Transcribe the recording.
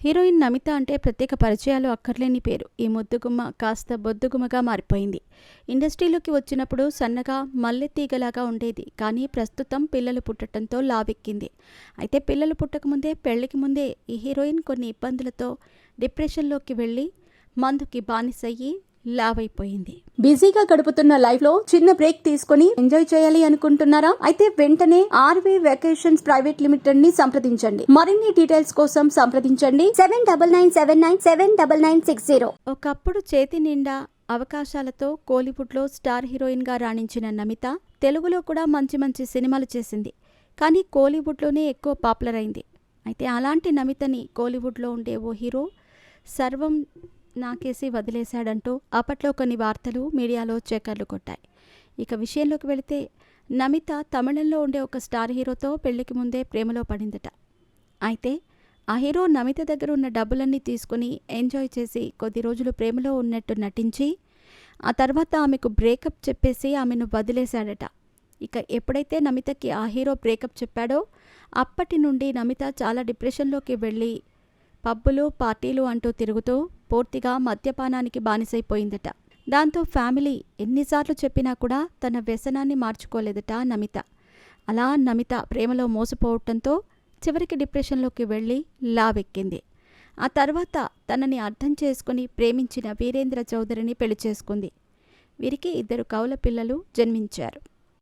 Heroine Namitha అంటే ప్రత్యేక పరిచయాలు అక్కర్లేని పేరు. ఈ ముద్దుగుమ్మ కాస్త బొద్దుగుమ్మగా మారిపోయింది. ఇండస్ట్రీలోకి వచ్చినప్పుడు సన్నగా మల్లెతీగలాగా ఉండేది. కానీ ప్రస్తుతం పిల్లలు పుట్టడంతో లావెక్కింది. అయితే పిల్లలు పుట్టకముందే పెళ్లికి ముందే ఈ హీరోయిన్ కొన్ని ఇబ్బందులతో డిప్రెషన్లోకి వెళ్ళి మందుకి బానిసయ్యి లావైపోయింది. బిజీగా గడుపుతున్న లైఫ్ లో చిన్న బ్రేక్ తీసుకుని ఎంజాయ్ చేయాలి అనుకుంటున్నారా? అయితే వెంటనే ఆర్వీ వెకేషన్స్ ప్రైవేట్ లిమిటెడ్ ని సంప్రదించండి. మరిన్ని డీటెయిల్స్ కోసం సంప్రదించండి 7997979960. ఒకప్పుడు చేతి నిండా అవకాశాలతో కోలీవుడ్ లో స్టార్ హీరోయిన్ గా రాణించిన నమిత తెలుగులో కూడా మంచి మంచి సినిమాలు చేసింది. కానీ కోలీవుడ్లోనే ఎక్కువ పాపులర్ అయింది. అయితే అలాంటి నమితని కోలీవుడ్లో ఉండే ఓ హీరో సర్వం నాకేసి వదిలేశాడంటూ అప్పట్లో కొన్ని వార్తలు మీడియాలో చక్కర్లు కొట్టాయి. ఇక విషయంలోకి వెళితే నమిత తమిళంలో ఉండే ఒక స్టార్ హీరోతో పెళ్లికి ముందే ప్రేమలో పడిందట. అయితే ఆ హీరో నమిత దగ్గర ఉన్న డబ్బులన్నీ తీసుకుని ఎంజాయ్ చేసి కొద్ది రోజులు ప్రేమలో ఉన్నట్టు నటించి ఆ తర్వాత ఆమెకు బ్రేకప్ చెప్పేసి ఆమెను వదిలేశాడట. ఇక ఎప్పుడైతే నమితకి ఆ హీరో బ్రేకప్ చెప్పాడో అప్పటి నుండి నమిత చాలా డిప్రెషన్లోకి వెళ్ళి పబ్బులు పార్టీలు అంటూ తిరుగుతూ పూర్తిగా మద్యపానానికి బానిసైపోయిందట. దాంతో ఫ్యామిలీ ఎన్నిసార్లు చెప్పినా కూడా తన వ్యసనాన్ని మార్చుకోలేదట నమిత. అలా నమిత ప్రేమలో మోసపోవటంతో చివరికి డిప్రెషన్లోకి వెళ్ళి లావెక్కింది. ఆ తర్వాత తనని అర్థం చేసుకుని ప్రేమించిన వీరేంద్ర చౌదరిని పెళ్లి చేసుకుంది. వీరికి 2 కౌల పిల్లలు జన్మించారు.